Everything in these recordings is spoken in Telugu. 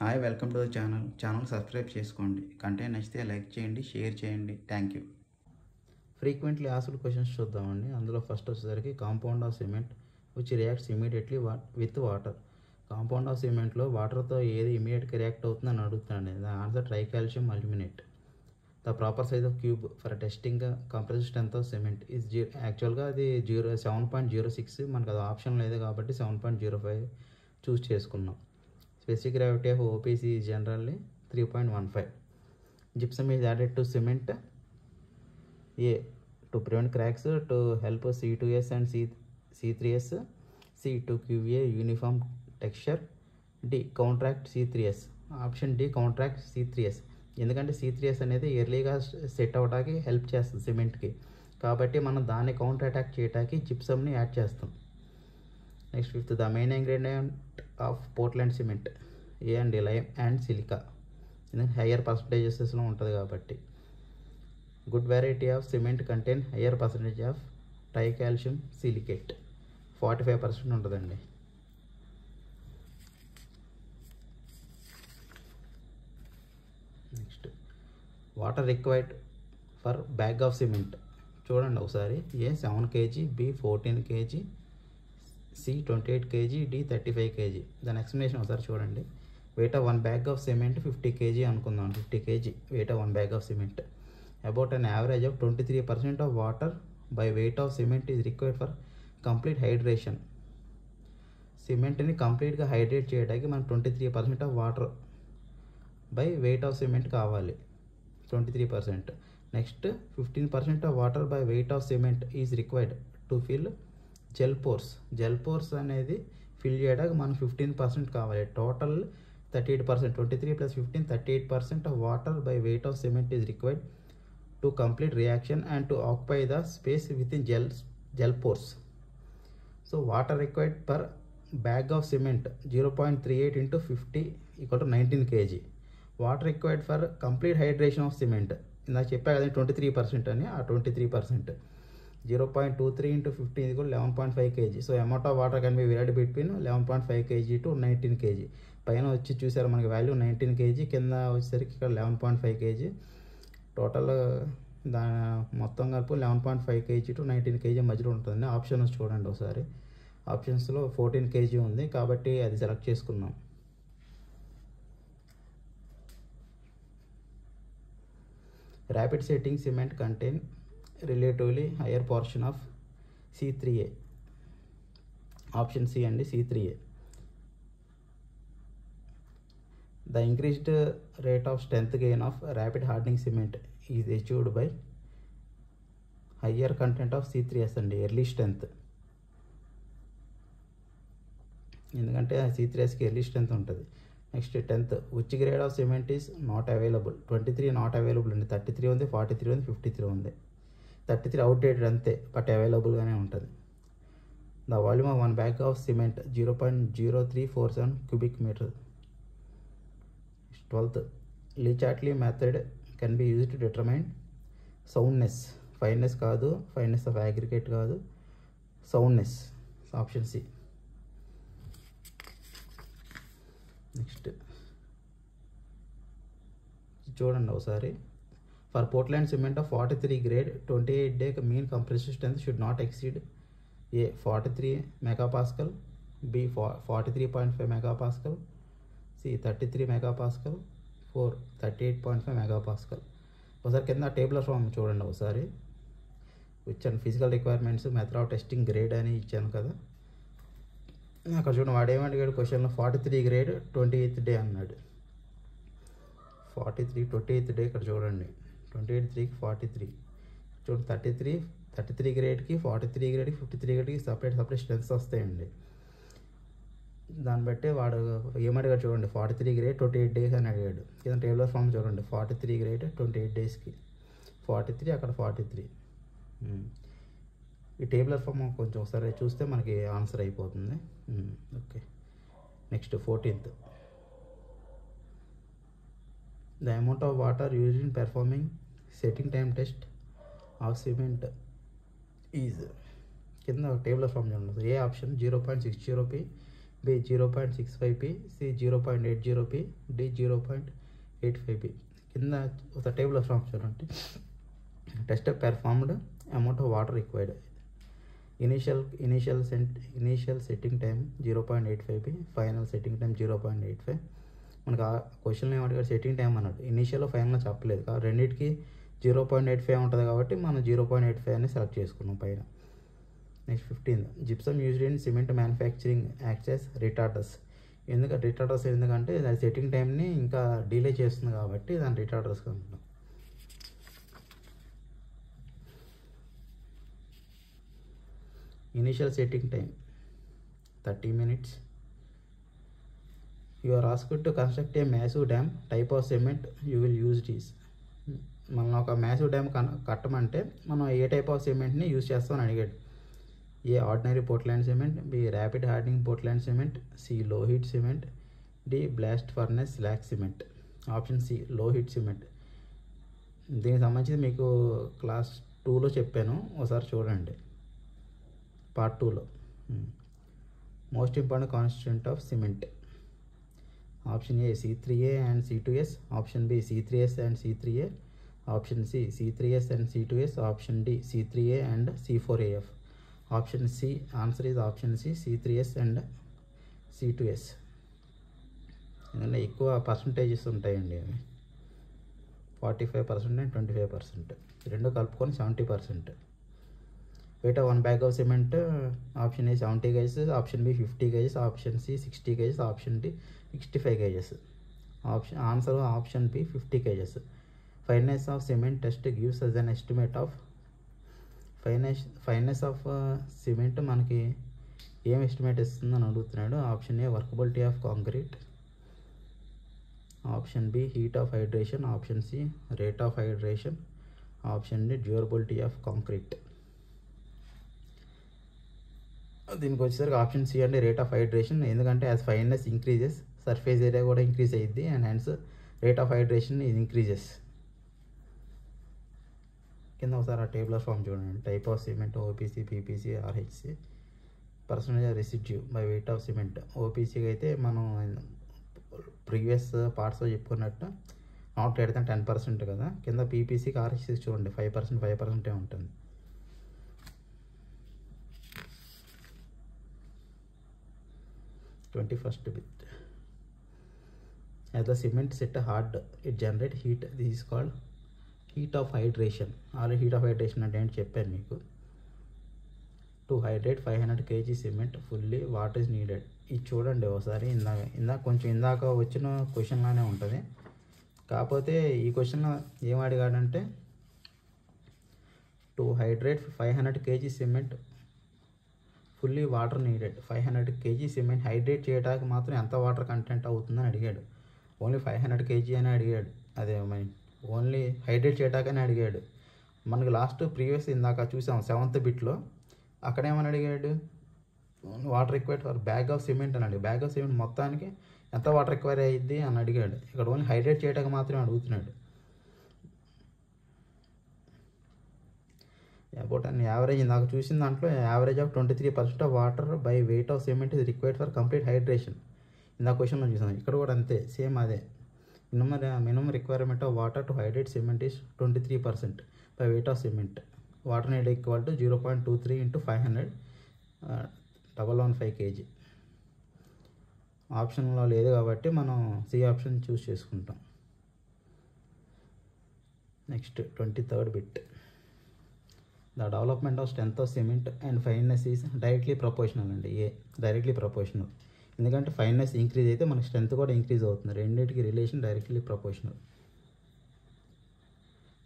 Hi, welcome to the channel subscribe చేసుకోండి. కంటెంట్ నచ్చితే లైక్ చేయండి, షేర్ చేయండి. Thank you. Frequently asked questions చూద్దామండి. అందులో ఫస్ట్ వచ్చేసరికి compound of cement which reacts immediately with water. Compound of సిమెంట్లో వాటర్తో ఏది ఇమీడియట్గా రియాక్ట్ అవుతుందని అడుగుతానండి. The answer tricalcium aluminate. The proper size of cube for testing compressed strength of cement is యాక్చువల్గా అది 7.06. మనకు అది ఆప్షన్ లేదు కాబట్టి 7.05 చూస్ చేసుకున్నాం. Specific gravity of OPC is generally 3.15. Gypsum is added to cement A to prevent cracks, to help C2S and C3S, C to give a uniform texture, D counteract C3S. Option D contract C3S. ఎందుకంటే C3S అనేది ఎర్లీగా సెట్ అవ్వడానికి హెల్ప్ చేస్తుంది సిమెంట్కి, కాబట్టి మనం దాన్ని కౌంటర్ అటాక్ చేయడానికి జిప్సమ్ని యాడ్ చేస్తాం. Next fifth, the main ingredient of Portland cement A and lime and silica. ఎందుకంటే హయ్యర్ పర్సంటేజెస్లో ఉంటుంది కాబట్టి. Good variety of cement contain higher percentage of tricalcium silicate 45% ఉంటుందండి. Next, water required for bag of cement చూడండి ఒకసారి. A 7 kg, B 14 kg, C 28 kg, D 35 kg. దాని ఎక్స్ప్లెనేషన్ ఒకసారి చూడండి. Weight of 1 bag of cement 50 kg అనుకుందాం. 50 kg weight of 1 bag of cement. About an average of 23% of water by weight of cement is required for complete hydration. సిమెంట్ని కంప్లీట్గా హైడ్రేట్ చేయడానికి మనం 23% of water by weight of cement కావాలి. 23%. Next 15% of water by weight of cement is required to fill gel pores. Gel pores అనేది ఫిల్ చేయడానికి మనం 15% కావాలి. Total 38%. 23 + 15 38% of water by weight of cement is required to complete reaction and to occupy the space with in gel pores. So water required per bag of cement 0.38 × 50 = 19 kg. Water required for complete hydration of cement ఇందాక చెప్పా కదా 23% అని. ఆ 23% 0.23 × 50 = 11.5 kg. So amount of water can be varied between 11.5 kg to 19 kg. పైన వచ్చి చూసారు మనకి వాల్యూ 19 kg, కింద వచ్చేసరికి ఇక్కడ 11.5 kg. టోటల్ దాని మొత్తం కలిపి 11.5 kg to 19 kg మధ్యలో ఉంటుంది. ఆప్షన్స్ చూడండి ఒకసారి. ఆప్షన్స్లో 14 kg ఉంది కాబట్టి అది సెలెక్ట్ చేసుకున్నాం. Rapid setting cement contain relatively higher portion of C3A. Option C అండి, C3A. The increased rate of strength gain of rapid hardening cement is achieved by higher content of C3S అండి, ఎర్లీ స్ట్రెంత్. ఎందుకంటే C3Sకి ఎర్లీ స్ట్రెంత్ ఉంటుంది. Next 10th, which grade of cement is not available. 23 not available అండి. 33 ఉంది, 43 ఉంది, 53 ఉంది. 33 అవుట్డేటెడ్ అంతే, బట్ అవైలబుల్గానే ఉంటుంది. The volume of 1 bag of cement 0.0347 cubic meter. 12th, Le Chatelier method can be used to determine soundness. Fineness కాదు, ఫైన్నెస్ ఆఫ్ అగ్రిగేట్ కాదు, సౌండ్నెస్. Option C. నెక్స్ట్ చూడండి ఒకసారి. For Portland cement of 43 grade 28 day mean compressive strength should not exceed A 43 MPa, B 43.5 MPa, C 33 MPa, 4 38.5 MPa. ఒకసారి కింద టేబుల్ ఫామ్ చూడండి ఒకసారి. ఇచ్చాను physical requirements, method of testing, grade అని ఇచ్చాను కదా. అక్కడ చూడండి వాడు ఏమడిగాడు క్వశ్చన్లో. 43 grade 28th day అన్నాడు. 43 28th day ఇక్కడ చూడండి. 28th 43 చూడండి. 33 gradeకి 43 gradeకి 53 gradeకి సపరేట్ స్ట్రెంత్స్ వస్తాయండి. దాన్ని బట్టి వాడు ఏమడిగాడు చూడండి. 43 grade 28 days అని అడిగాడు. కింద టేబుల్ ఫామ్ చూడండి. 43 grade 28 daysకి 43, అక్కడ 43. ఈ టేబులర్ ఫామ్ కొంచెం ఒకసారి చూస్తే మనకి ఆన్సర్ అయిపోతుంది. Okay. Next 14th, the amount of water used in performing setting time test of cement is. కింద టేబులర్ ఫామ్ చూడండి. A option 0.60p, B 0.65p, C 0.80p, D 0.85p. కింద ఒక టేబుల్ ఆఫ్ ఫార్మ్స్ చూడండి. Test performed, amount of water required, initial setting time 0.85p, final setting time 0.85. మనకు ఆ క్వశ్చన్లో ఏమడిగాడు, సెట్టింగ్ టైం అన్నాడు. ఇనీషియల్ ఫైనల్ చెప్పలేదు కాబట్టి రెండింటికి 0.85 ఉంటుంది కాబట్టి మనం 0.85 అని సెలెక్ట్ చేసుకున్నాం పైన. Next 15, gypsum used in cement manufacturing acts as retarders. ఎందుకంటే అది సెట్టింగ్ టైంని ఇంకా డిలే చేస్తుంది కాబట్టి దాన్ని రిటార్డర్స్ అంటున్నాం. Initial setting time 30 minutes. You are asked to construct a massive dam. Type of cement you will use is. మనం ఒక మ్యాసివ్ డ్యామ్ కట్టమంటే మనం ఏ టైప్ ఆఫ్ సిమెంట్ని యూజ్ చేస్తామని అడిగాడు. A ordinary Portland cement, B rapid hardening Portland cement, C low heat cement, D blast furnace slag cement. Option C low heat cement. దీనికి సంబంధించి మీకు క్లాస్ 2లో చెప్పాను, ఒకసారి చూడండి పార్ట్ 2లో. Most important constituent of cement. Option A C3A and C2S, option B C3S and C3A, option C C3S and C2S, option D C3A and C4AF. Option C answer is option C C3S and C2S. ఎందుకంటే ఎక్కువ పర్సంటేజెస్ ఉంటాయండి అవి, 45% and 25%, రెండు కలుపుకొని 70%. weight of 1 bag of cement, option A 70 kg, option B 50 kg, option C 60 kg, option D 65 kg. Answer option B 50 kg. Fineness of cement test gives us an estimate of fineness of cement మనకి ఏం ఎస్టిమేట్ ఇస్తుందని అడుగుతున్నాడు. Option A workability of concrete, option B heat of hydration, option C rate of hydration, option D durability of concrete. దీనికి వచ్చేసరికి ఆప్షన్ సి అంటే రేట్ ఆఫ్ హైడ్రేషన్. ఎందుకంటే as fineness increases surface area కూడా ఇంక్రీజ్ అయ్యిద్ది and hence rate of hydration ఇది ఇంక్రీజెస్. కింద ఒకసారి ఆ టేబుల్ ఆఫ్ ఫామ్ చూడండి. Type of cement OPC, PPC, RHC, percentage residue by weight of cement. ఓపీసీకి అయితే మనం ప్రీవియస్ పార్ట్స్లో చెప్పుకున్నట్టు నాట్ గ్రేటర్ దాన్ 10% కదా. కింద పీపీసీకి ఆర్హెచ్సి చూడండి 5% ఉంటుంది. First bit. As the cement set hard, it generate heat. This is called heat of hydration. Already heat of hydration అంటే ఏంటి చెప్పాను మీకు. To hydrate 500 kg cement fully, what is needed? ఇది చూడండి ఒకసారి. ఇందాక వచ్చిన క్వశ్చన్ లానే ఉంటుంది, కాకపోతే ఈ క్వశ్చన్లో ఏం అడిగాడంటే to hydrate 500 kg cement fully water needed. 500 kg cement hydrate చేయడానికి మాత్రం ఎంత వాటర్ కంటెంట్ అవుతుందని అడిగాడు. ఓన్లీ 500 kg అని అడిగాడు, అదే ఓన్లీ హైడ్రేట్ చేయడానికని అడిగాడు. మనకి లాస్ట్ ప్రీవియస్ ఇందాక చూసాం 7th బిట్లో, అక్కడేమని అడిగాడు, water required for bag of cement అని అడిగాడు. బ్యాగ్ ఆఫ్ సిమెంట్ మొత్తానికి ఎంత వాటర్ రిక్వైర్ అయ్యిద్ది అని అడిగాడు. ఇక్కడ ఓన్లీ హైడ్రేట్ చేయడానికి మాత్రమే అడుగుతున్నాడు. అబౌట్ అండ్ యావరేజ్ నాకు చూసిన దాంట్లో average of 23% of water by weight of cement is required for complete hydration. ఇందా క్వశ్చన్లో చూసాను, ఇక్కడ కూడా అంతే సేమ్ అదే. Minimum requirement of water to hydrate cement is 23% by weight of cement. Water need equal to 0.23 × 500 115 kg. ఆప్షన్లో లేదు కాబట్టి మనం సి ఆప్షన్ చూస్ చేసుకుంటాం. Next 23rd bit. The development of strength of cement and fineness is directly proportional అండి. ఏ డైరెక్ట్లీ ప్రపోర్షనల్. ఎందుకంటే ఫైన్నెస్ ఇంక్రీజ్ అయితే మనకి స్ట్రెంత్ కూడా ఇంక్రీజ్ అవుతుంది. రెండింటికి relation directly proportional.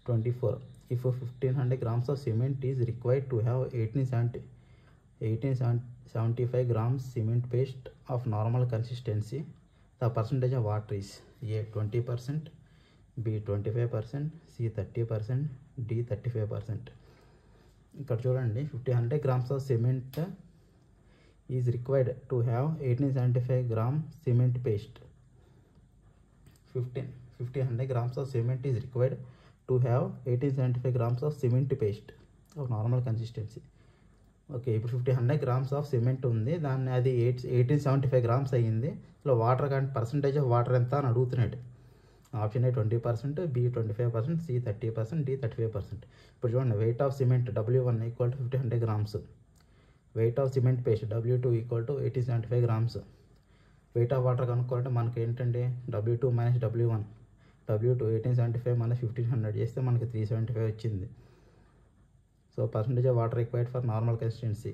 24. If 1500 grams of cement is required to have 1875 grams cement paste of normal consistency, the percentage of water is A 20%, B 25%, C 30%, D 35%. ఇక్కడ చూడండి 1500 grams of cement is required to have 1875 gram cement paste. 1500 grams of cement is required to have 1875 grams of cement paste of normal consistency. Okay, ఇప్పుడు 100 grams ఆఫ్ సిమెంట్ ఉంది, దాన్ని అది 1875 grams అయ్యింది. అసలు వాటర్ కంటే పర్సంటేజ్ ఆఫ్ వాటర్ ఎంత అని అడుగుతున్నాడు. Option A 20%, B 25%, C 30%, D 35%. ఇప్పుడు చూడండి, weight of cement W1 equal to 100 grams, weight of cement paste W2 equal to 1875 grams. Weight of water కనుక్కోవాలంటే మనకి ఏంటంటే W2 minus W1, W2 1875 minus 1500 చేస్తే మనకి 375 వచ్చింది. So percentage of water required for normal consistency,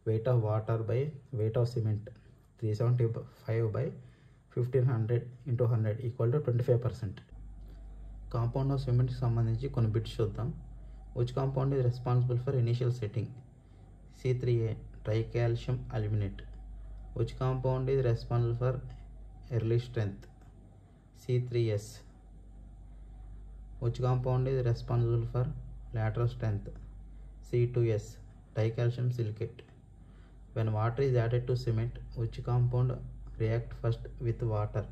weight of water by weight of cement 375 by 1500 into 100 equal to 25%. Compound of సిమెంట్కి సంబంధించి కొన్ని బిట్స్ చూద్దాం. Which compound is responsible for initial setting? C3A tricalcium aluminate. Which compound is responsible for early strength? C3S. Which compound is responsible for lateral strength? C2S dicalcium silicate. When water is added to cement, which compound react first with water?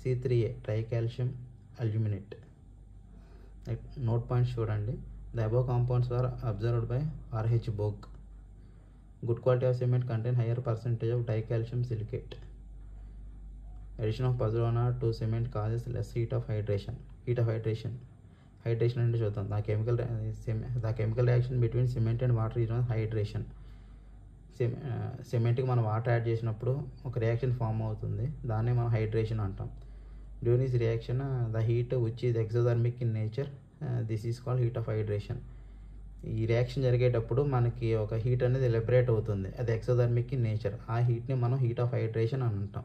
C3A tricalcium aluminate. Note points చూడండి. The above compounds were observed by R.H. Bogue. Good quality of cement contain higher percentage of dicalcium silicate. Addition of pozzolana to cement causes less heat of hydration. Hydration అంటే చూద్దాం. The chemical reaction between cement and water is hydration. సిమెంట్కి మనం వాటర్ యాడ్ చేసినప్పుడు ఒక రియాక్షన్ ఫామ్ అవుతుంది, దాన్నే మనం హైడ్రేషన్ అంటాం. During this reaction the heat which is exothermic in nature, this is called heat of hydration. ఈ రియాక్షన్ జరిగేటప్పుడు మనకి ఒక హీట్ అనేది లిబరేట్ అవుతుంది, అది ఎక్సోథర్మిక్ ఇన్ నేచర్. ఆ హీట్ని మనం హీట్ ఆఫ్ హైడ్రేషన్ అని అంటాం.